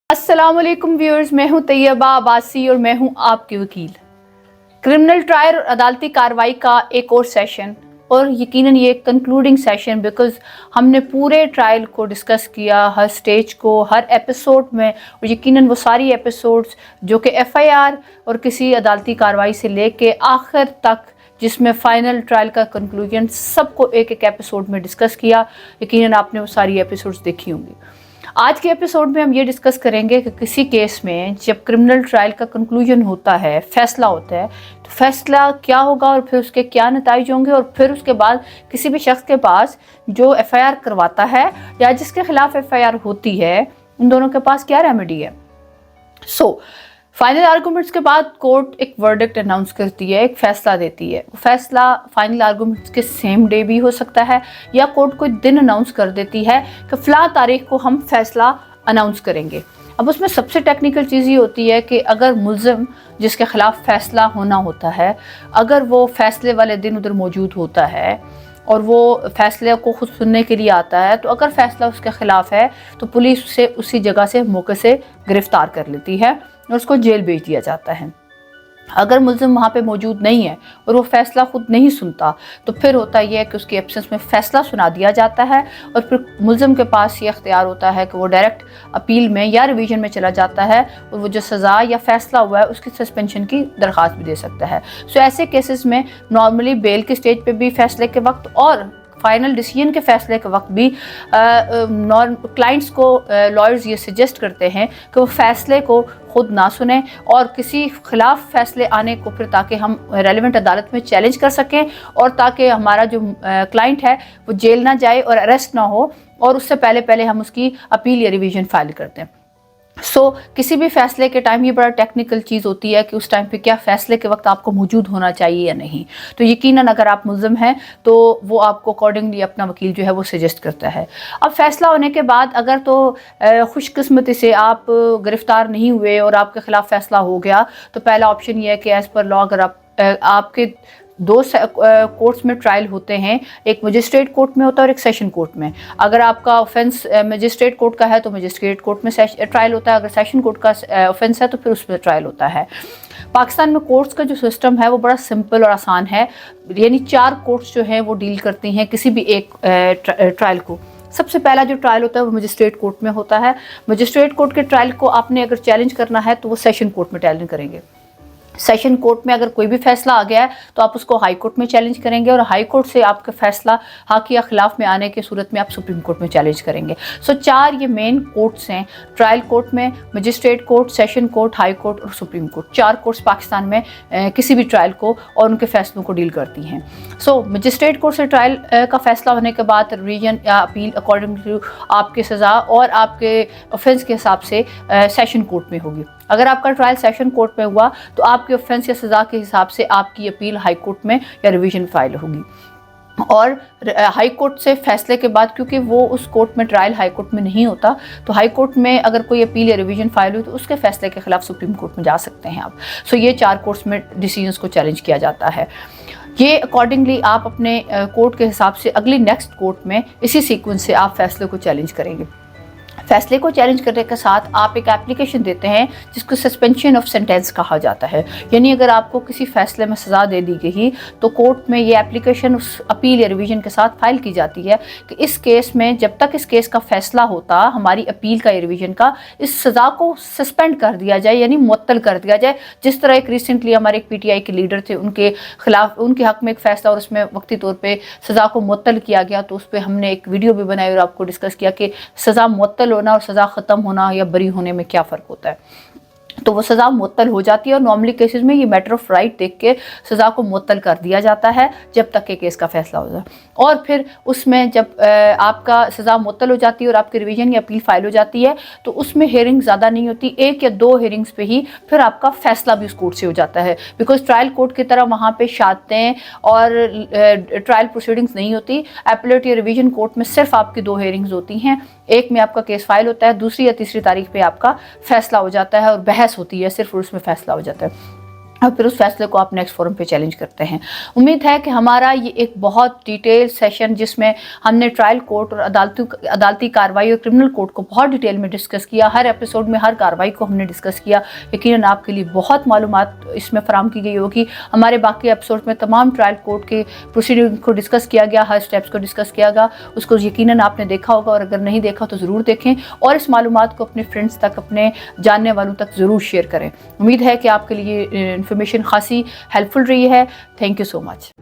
अस्सलाम वालेकुम व्यूअर्स, मैं हूं तैयबा अब्बासी और मैं हूं आपकी वकील। क्रिमिनल ट्रायल और अदालती कार्रवाई का एक और सेशन, और यकीनन ये कंक्लूडिंग सेशन, बिकॉज़ हमने पूरे ट्रायल को डिस्कस किया, हर स्टेज को, हर एपिसोड में, और यकीनन वो सारी एपिसोड्स जो कि एफआईआर और किसी अदालती कार्रवाई से लेके आखिर तक जिसमें फ़ाइनल ट्रायल का कंक्लूजन सबको एक एक एपिसोड में डिस्कस किया। यकीनन आपने वो सारी एपिसोड्स देखी होंगी। आज के एपिसोड में हम ये डिस्कस करेंगे कि किसी केस में जब क्रिमिनल ट्रायल का कंक्लूजन होता है, फैसला होता है, तो फैसला क्या होगा और फिर उसके क्या नतीजे होंगे, और फिर उसके बाद किसी भी शख्स के पास जो एफआईआर करवाता है या जिसके खिलाफ एफआईआर होती है, उन दोनों के पास क्या रेमेडी है। फाइनल आर्गूमेंट्स के बाद कोर्ट एक वर्डिक्ट अनाउंस करती है, एक फ़ैसला देती है। वो फैसला फाइनल आर्गूमेंट्स के सेम डे भी हो सकता है, या कोर्ट कोई दिन अनाउंस कर देती है कि फ़लाँ तारीख को हम फैसला अनाउंस करेंगे। अब उसमें सबसे टेक्निकल चीज़ ये होती है कि अगर मुल्ज़िम जिसके ख़िलाफ़ फ़ैसला होना होता है, अगर वो फ़ैसले वाले दिन उधर मौजूद होता है और वो फ़ैसले को खुद सुनने के लिए आता है, तो अगर फ़ैसला उसके ख़िलाफ़ है तो पुलिस उसे उसी जगह से मौके से गिरफ़्तार कर लेती है और उसको जेल भेज दिया जाता है। अगर मुल्ज़िम वहाँ पे मौजूद नहीं है और वो फ़ैसला खुद नहीं सुनता, तो फिर होता यह है कि उसकी एब्सेंस में फ़ैसला सुना दिया जाता है, और फिर मुल्ज़िम के पास ये इख्तियार होता है कि वो डायरेक्ट अपील में या रिवीजन में चला जाता है, और वो जो सज़ा या फ़ैसला हुआ है उसकी सस्पेंशन की दरख्वास्त भी दे सकता है। ऐसे केसेस में नॉर्मली बेल के स्टेज पे भी फ़ैसले के वक्त और फाइनल डिसीजन के फ़ैसले के वक्त भी क्लाइंट्स को लॉयर्स ये सजेस्ट करते हैं कि वो फ़ैसले को खुद ना सुने और किसी खिलाफ फ़ैसले आने को फिर ताकि हम रेलिवेंट अदालत में चैलेंज कर सकें, और ताकि हमारा जो क्लाइंट है वो जेल ना जाए और अरेस्ट ना हो, और उससे पहले हम उसकी अपील या रिवीजन फाइल करते हैं। किसी भी फ़ैसले के टाइम ये बड़ा टेक्निकल चीज़ होती है कि उस टाइम पे क्या फ़ैसले के वक्त आपको मौजूद होना चाहिए या नहीं। तो यकीनन अगर आप मुल्ज़िम हैं तो वो आपको अकॉर्डिंगली अपना वकील जो है वो सजेस्ट करता है। अब फ़ैसला होने के बाद अगर तो खुशकिस्मती से आप गिरफ़्तार नहीं हुए और आपके ख़िलाफ़ फ़ैसला हो गया, तो पहला ऑप्शन ये है कि एज़ पर लॉ अगर आपके दो कोर्ट्स में ट्रायल होते हैं, एक मजिस्ट्रेट कोर्ट में होता है और एक सेशन कोर्ट में। अगर आपका ऑफेंस मजिस्ट्रेट कोर्ट का है तो मजिस्ट्रेट कोर्ट में ट्रायल होता है, अगर सेशन कोर्ट का ऑफेंस है तो फिर उसमें ट्रायल होता है। पाकिस्तान में कोर्ट्स का जो सिस्टम है वो बड़ा सिंपल और आसान है, यानी 4 कोर्ट्स जो हैं वो डील करती हैं किसी भी एक ट्रायल को। सबसे पहला जो ट्रायल होता है वो मजिस्ट्रेट कोर्ट में होता है। मजिस्ट्रेट कोर्ट के ट्रायल को आपने अगर चैलेंज करना है तो वो सेशन कोर्ट में चैलेंज करेंगे। सेशन कोर्ट में अगर कोई भी फैसला आ गया है तो आप उसको हाई कोर्ट में चैलेंज करेंगे, और हाई कोर्ट से आपका फैसला हक या खिलाफ में आने की सूरत में आप सुप्रीम कोर्ट में चैलेंज करेंगे। 4 ये मेन कोर्ट्स हैं ट्रायल कोर्ट में, magistrate court, session court, high court और सुप्रीम कोर्ट। 4 कोर्ट्स पाकिस्तान में किसी भी ट्रायल को और उनके फैसलों को डील करती हैं। मजिस्ट्रेट कोर्ट से ट्रायल का फैसला होने के बाद रिवीजन या अपील अकॉर्डिंग टू आपकी सज़ा और आपके ऑफेंस के हिसाब से सेशन कोर्ट में होगी। अगर आपका ट्रायल सेशन कोर्ट में हुआ तो आपके ऑफेंस या सज़ा के हिसाब से आपकी अपील हाई कोर्ट में या रिवीजन फाइल होगी। और हाई कोर्ट से फैसले के बाद, क्योंकि वो उस कोर्ट में ट्रायल हाई कोर्ट में नहीं होता, तो हाई कोर्ट में अगर कोई अपील या रिवीजन फाइल हुई तो उसके फैसले के खिलाफ सुप्रीम कोर्ट में जा सकते हैं आप। ये 4 कोर्ट्स में डिसीजंस को चैलेंज किया जाता है। ये अकॉर्डिंगली आप अपने कोर्ट के हिसाब से अगली नेक्स्ट कोर्ट में इसी सीक्वेंस से आप फैसले को चैलेंज करेंगे। फैसले को चैलेंज करने के साथ आप एक एप्लीकेशन देते हैं जिसको सस्पेंशन ऑफ सेंटेंस कहा जाता है, यानी अगर आपको किसी फैसले में सज़ा दे दी गई तो कोर्ट में ये एप्लीकेशन उस अपील या रिवीजन के साथ फाइल की जाती है कि इस केस में जब तक इस केस का फैसला होता, हमारी अपील का या रिवीजन का, इस सज़ा को सस्पेंड कर दिया जाए, यानी मुअत्तल कर दिया जाए। जिस तरह एक रिसेंटली हमारे एक पीटीआई के लीडर थे, उनके खिलाफ उनके हक़ में एक फ़ैसला और उसमें वक्ती तौर पर सज़ा को मुअत्तल किया गया, तो उस पर हमने एक वीडियो भी बनाई और आपको डिस्कस किया कि सज़ा मुअत्तल होना और सज़ा ख़त्म होना या बरी होने में क्या फ़र्क होता है। तो वो सज़ा मुअत्तल हो जाती है, और नॉर्मली केसेस में ये मैटर ऑफ राइट देख के सज़ा को मुअत्तल कर दिया जाता है जब तक के केस का फैसला हो जाए। और फिर उसमें जब आपका सज़ा मुअत्तल हो जाती है और आपकी रिवीजन या अपील फाइल हो जाती है, तो उसमें हेयरिंग ज़्यादा नहीं होती, 1 या 2 हेयरिंग्स पे ही फिर आपका फैसला भी उस कोर्ट से हो जाता है। बिकॉज ट्रायल कोर्ट की तरह वहाँ पे शातें और ट्रायल प्रोसीडिंग्स नहीं होती। एपीलेट या रिवीजन कोर्ट में सिर्फ आपकी 2 हेयरिंग्स होती हैं, एक में आपका केस फाइल होता है, दूसरी या तीसरी तारीख पे आपका फैसला हो जाता है और बहस होती है सिर्फ, और उसमें फैसला हो जाता है। اور پھر اس فیصلے کو آپ نیکسٹ فورم پہ چیلنج کرتے ہیں۔ امید ہے کہ ہمارا یہ ایک بہت ڈیٹیل سیشن جس میں ہم نے ٹرائل کورٹ اور عدالتی کارروائی اور کرمنل کورٹ کو بہت ڈیٹیل میں ڈسکس کیا، ہر ایپیسوڈ میں ہر کارروائی کو ہم نے ڈسکس کیا، یقیناً آپ کے لیے بہت معلومات اس میں فراہم کی گئی ہوگی۔ ہمارے باقی ایپیسوڈ میں تمام ٹرائل کورٹ کے پروسیڈنگ کو ڈسکس کیا گیا، ہر اسٹیپس کو ڈسکس کیا گیا، اس کو یقیناً آپ نے دیکھا ہوگا، اور اگر نہیں دیکھا تو ضرور دیکھیں اور اس معلومات کو اپنے فرینڈس تک، اپنے جاننے والوں تک ضرور شیئر کریں۔ امید ہے کہ آپ کے لیے انفارمیشن خاصی ہیلپ فل رہی ہے۔ Thank you so much.